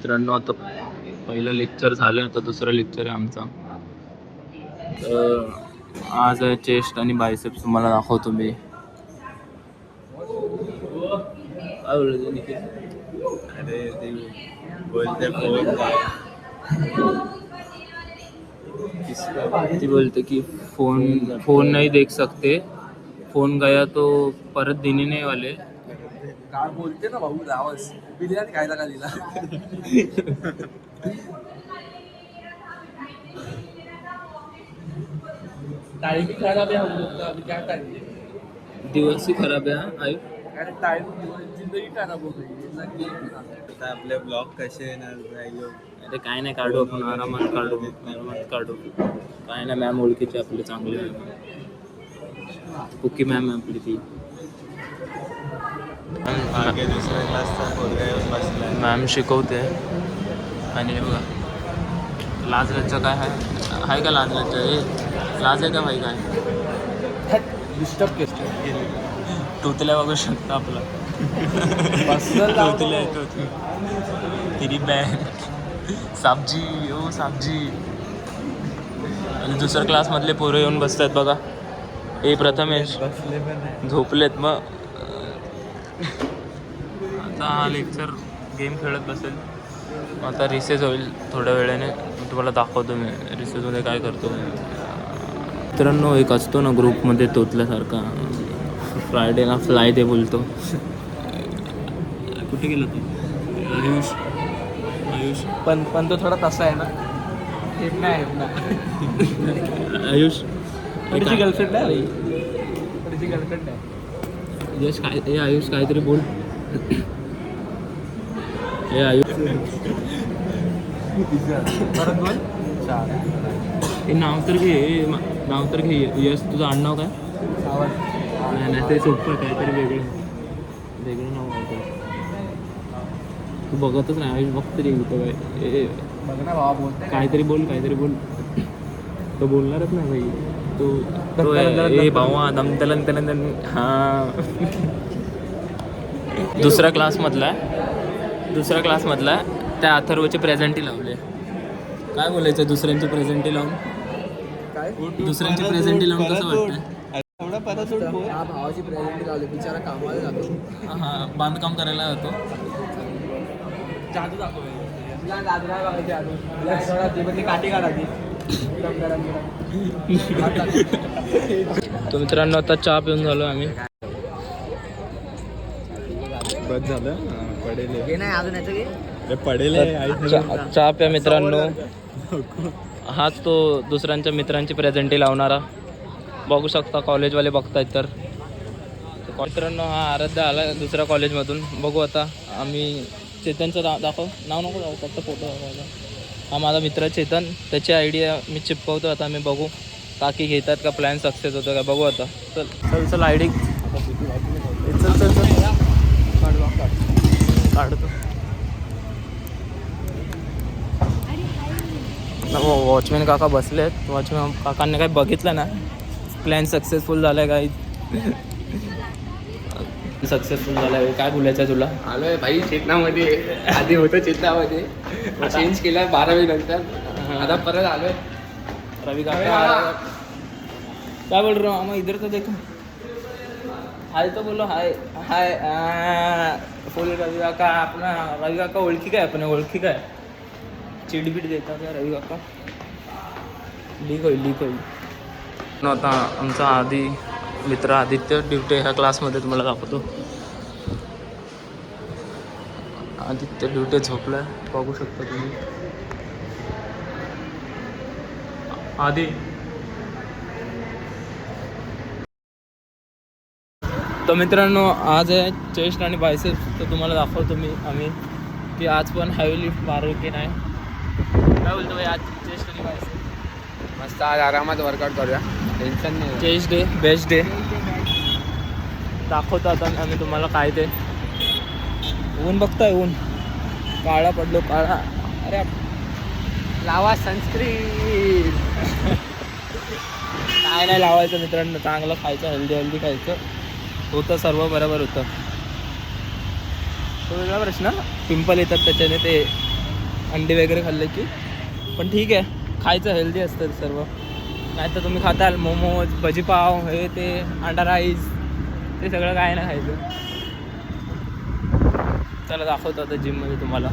मित्रांनो आता पहिलं लेक्चर झालं, आता दुसरं लेक्चर आहे आमचा. आज आहे चेस्ट आणि बायसेप्स तुम्हाला दाखवतो मी. काय बोलतो निखिल? अरे ते बोलते फोन ती बोलते की फोन नहीं देख सकते, फोन गया तो परत देने नहीं वाले. काय बोलते ना भाऊ आवाज बिर्याणी खायला का दिला. टाइम खराब है हम लोग का, अभी क्या करेंगे. दिवस ही खराब है. आयु अरे टाइम जिंदगी खराब हो गई. आता आपले ब्लॉग कसे येणार राहिलो. अरे काय नाही, काढू आपण आरामात काढू. काय नाही, मॅम ओळखीचे आपले चांगले. कुकी मॅम आपली ती मागे दुसऱ्या क्लासचा पोरगा येऊन बसलाय. मॅम शिकवते. आणि हे बघा लाजलज्जा काय आहे का लाजलज्जा? हे लाज आहे का भाई? काय डिस्टर्ब केस टोचल्या बघू शकता आपला. टोचल्या येतो तिरी बॅग साबजी. ओ साबजी. आणि दुसऱ्या क्लासमधले पोरं येऊन बसत आहेत बघा. हे प्रथमेश बसले पण झोपलेत. मग आता हा लेक्चर गेम खेळत बसेल. आता रिसेस होईल थोड्या वेळाने, तुम्हाला दाखवतो मी रिसेसमध्ये काय करतो. मित्रांनो एक असतो ना ग्रुपमध्ये तोतल्यासारखा, फ्रायडेला फ्लाय दे बोलतो. कुठे गेला तो? आयुष पण तो थोडा तसा आहे ना. हेमना आयुष थोडीशी गर्लफ्रेंड आहे. थोडीशी गर्लफ्रेंड आहे. यश काय? हे आयुष काहीतरी बोल. हे आयुष परत बोल. हे नाव तर घे, नाव तर घे. यश तुझं आडनाव काय? नाही ते सोपं काहीतरी वेगळं नाव होतं. तू बघतच नाही आयुष, बघ तरी होतं काय. बघ ना बाबा बोलते काहीतरी बोल. तो बोलणारच नाही भाई. तो ए भावा दम तलन. हां दुसऱ्या क्लासमधला त्या अथर्वचे प्रेझेंटी लावले. काय बोलायचं दुसऱ्यांची प्रेझेंटी लावून? काय दुसऱ्यांची प्रेझेंटी लावून कसं वाटतं? एवढा परत हा भावाची प्रेझेंटी लावली. बिचारा कामाला जातो. हां बांधकाम करायला जातो. जादू दाखव काठी काढायची. तो मित्रांनो आता चहा पिऊन झालो आम्ही. बस झालं. पडेल नाही अजून याचं की पडेल. चहा प्या मित्रांनो. हाच तो दुसऱ्यांच्या मित्रांची प्रेझेंटी लावणारा. बघू शकता कॉलेजवाले बघतायत तर. मित्रांनो हा आराध्य आला दुसऱ्या कॉलेजमधून. बघू आता आम्ही. चेतनचं दाखव. नाव नको दाखव, फक्त फोटो दाखवायचा. हा माझा मित्र चेतन. त्याची आयडिया मी चिपकवतो. आता मी बघू काकी घेतात का, प्लॅन सक्सेस होतं का बघू आता. चल आय डी चल काढतो. वॉचमॅन काका बसले आहेत. वॉचमॅन काकांनी काय बघितलं ना, प्लॅन सक्सेसफुल झाला आहे काय? सक्सेसफुल झाला आहे. काय बोलायचं आहे तुला? आलोय भाई चेतनामध्ये. आधी होतं चेतनामध्ये, चेंज केला 12वी नंतर. आता परत आलोय. रवि काका क्या बोल रहा हूँ मामा? इधर तो देखो. हाय तो बोलो. हाय फुल रवि काका. अपना रवि काका ओळखी काय? अपने ओळखी काय? चिडबिड देतात का रवि काका? लीक होईल. आता आमचा आधी मित्र आदित्य ड्युटी ह्या क्लासमध्ये तुम्हाला दाखवतो. आदित्य ड्युटी झोपलाय, बघू शकता तुम्ही. आधी तर मित्रांनो आज आहे चेस्ट आणि बायसेप्स. तर तुम्हाला दाखवतो आम्ही की आज पण हेवी लिफ्ट मारू की नाही. काय बोलतो भाई आज चेस्ट आणि बायसेप्स? मस्त आज आरामात वर्कआउट करूया. टेन्शन नाही. चेस्ट डे बेस्ट डे दाखवतो आता आम्ही तुम्हाला. काय ते ऊन बघताय, ऊन काळा पडलो काळा. अरे लावा सनस्क्रीन. काय नाही लावायचं मित्रांनो, चांगलं खायचं, हेल्दी खायचं. होतं सर्व बरोबर होतं. तो वेगळा प्रश्न, पिंपल येतात त्याच्याने, ते अंडी वगैरे खाल्ले की. पण ठीक आहे, खायचं हेल्दी असतं सर्व. नाही तर तुम्ही खाताल मोमोज, भजीपाव, हे ते अंडा राईस, ते सगळं काय नाही खायचं. चला दाखवतो आता जिममध्ये तुम्हाला.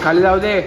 खाली जाऊ दे.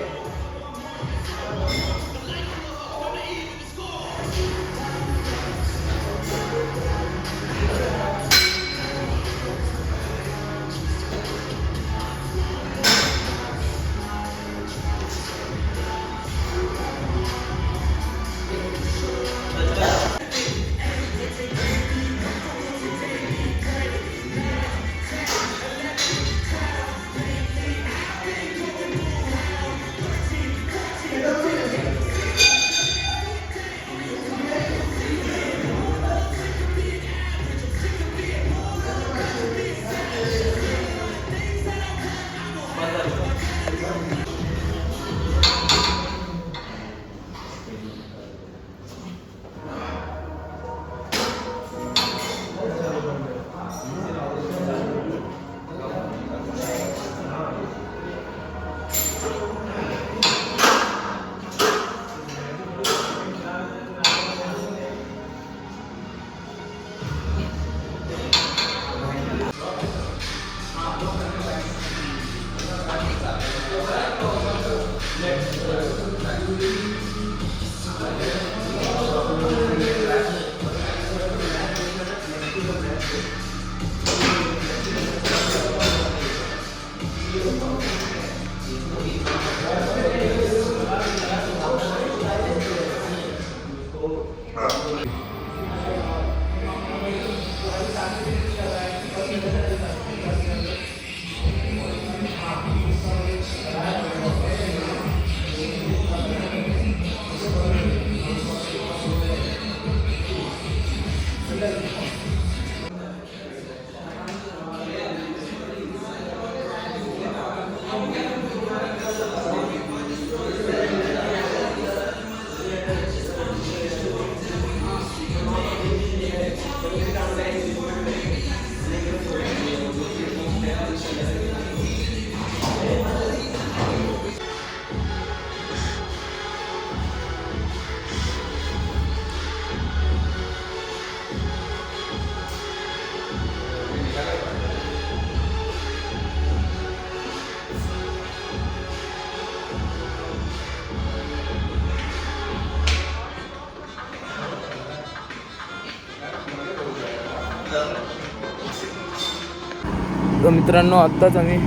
तर मित्रांनो आत्ताच आम्ही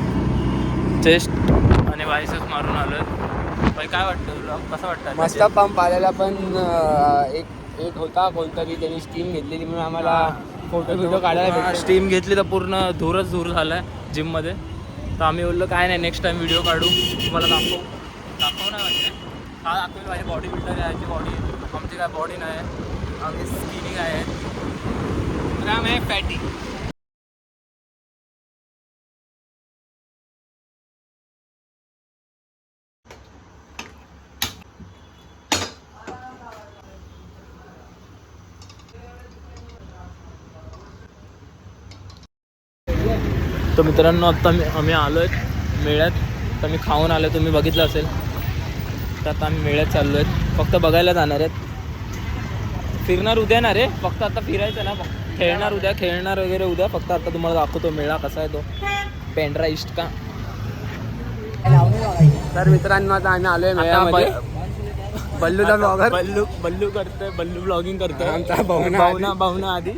चेस्ट आणि बायसेप्स मारून आलोय. भाई काय वाटतं तुला, कसं वाटतं? मस्त पंप आलेला, पण एक होता कोणतरी त्यांनी स्टीम घेतलेली म्हणून आम्हाला फोटो काढायला भेटले. स्टीम घेतली तर पूर्ण धूर झालाय जिममध्ये. तर आम्ही बोललो काय नाही, नेक्स्ट टाइम व्हिडिओ काढू, तुम्हाला दाखवू नाही वाटते. हा दाखवेल माझी बॉडी बिल्डर आहे, याची बॉडी. आमची काय बॉडी नाही, आम्ही स्किनी आहे, राम आहे फॅटी. तर मित्रांनो आत्ता आम्ही आलो आहेत मेळ्यात. तर मी खाऊन आलो, तुम्ही बघितलं असेल. तर आता आम्ही मेळ्यात चाललो आहेत, फक्त बघायला जाणार आहेत. फिरणार उद्या ना रे, फक्त आता फिरायचं ना, खेळणार उद्या, खेळणार वगैरे उद्या. फक्त आता तुम्हाला दाखवतो मेळा कसा आहे तो, पेंड्रा ईस्ट का. तर मित्रांनो आता आम्ही आलोय मेळ्यामध्ये. बल्लूचा ब्लॉगर बल्लू करतोय, बल्लू ब्लॉगिंग करतोय. आमचा भावना आधी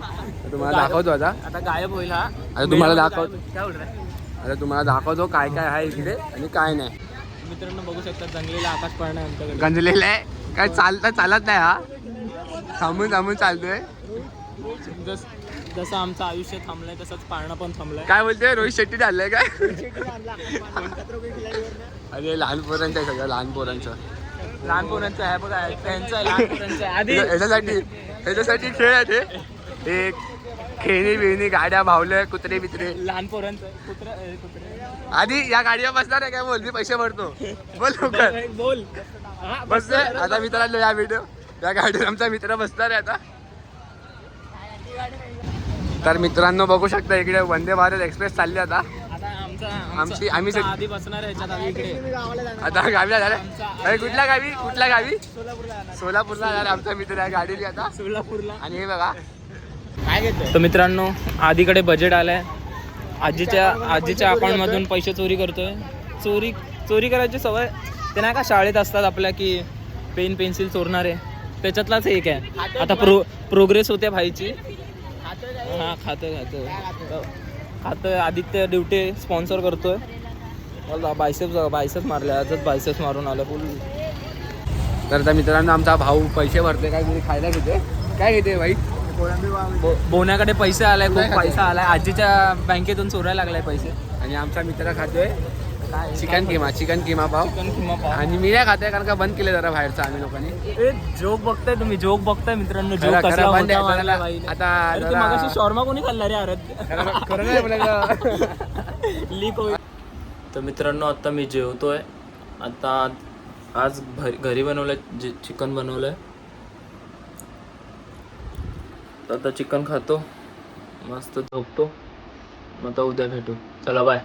तुम्हाला दाखवतो आता गायब होईल हा. आता तुम्हाला दाखवतो. काय बोलताय? आता तुम्हाला दाखवतो काय काय आहे इकडे आणि काय नाही. मित्रांनो बघू शकता जंगलेला आकाश पाळणा आहे आमच्याकडे. गंजलेलं आहे, काय चालत नाही हा, थांबून चालतोय. जसं आमचं आयुष्य थांबलंय तसंच पाळणा पण थांबलाय. काय बोलते, रोहित शेट्टी आणलंय काय? अरे लहान पोरांचं आहे सगळं, लहान पोरांचं आहे बघा, त्यांचं आहे लहान पोरांचं आहे. आधी ह्याच्यासाठी खेळ आहे ते. एक खेळणी बिळणी, गाड्या भावल्या, कुत्रे बित्रे. लहान पोरांचं कुत्रे. आधी या गाडीवर बसणार आहे काय? बोल, मी पैसे भरतो. बोल लवकर बोल. बसतोय आता मित्रांनो या व्हिडिओ, या गाडीवर आमचा मित्र बसणार आहे आता. तर मित्रांनो बघू शकता इकडे वंदे भारत एक्सप्रेस चालली आता. आम्ही आधी बसणार आहे ह्याच्यात, आम्ही इकडे आता गावीला झालं. अरे कुठल्या गावी? सोलापूरला झालं आमचा मित्र आहे गाडीली आता सोलापूरला. आणि हे बघा काय घेतो. तर मित्रांनो आधीकडे बजेट आलाय. आजीच्या अकाउंट मधून पैसे चोरी करतोय. चोरी करायची सवय ते नाही का शाळेत असतात आपल्या, की पेन पेन्सिल चोरणारे, त्याच्यातलाच एक आहे. आता प्रोग्रेस होते भाईची. हा खातं आदित्य ड्युटी स्पॉन्सर करतोय. मला बायसेप्स मारले, आजच बायसेप्स मारून आलं फुल. तर आता मित्रांनो आमचा भाऊ पैसे भरते, काय तरी खायला घेते. काय घेते भाई? बोण्याकडे पैसे आलाय, खूप पैसा आलाय. आजीच्या बँकेतून चोरायला लागलाय पैसे. आणि आमचा मित्र खातोय चिकन किमा पाव. आणि मी नाही खाते कारण का बंद केलं जरा बाहेरचं आम्ही लोकांनी. जोक बघताय तुम्ही, जोक बघताय मित्रांनो, जोक खरं कसला बंद आहे. मोठा मारला बाईने. आता मागाशी शॉर्मा कोणी खाल्ला रे आरत? खरं नाही बोलायचं. लीक होईल. तर मित्रांनो आता मी जेवतोय. आता आज घरी बनवलंय, चिकन बनवलंय. आता चिकन खातो, मस्त झोपतो. मग आता उद्या भेटू. चला बाय.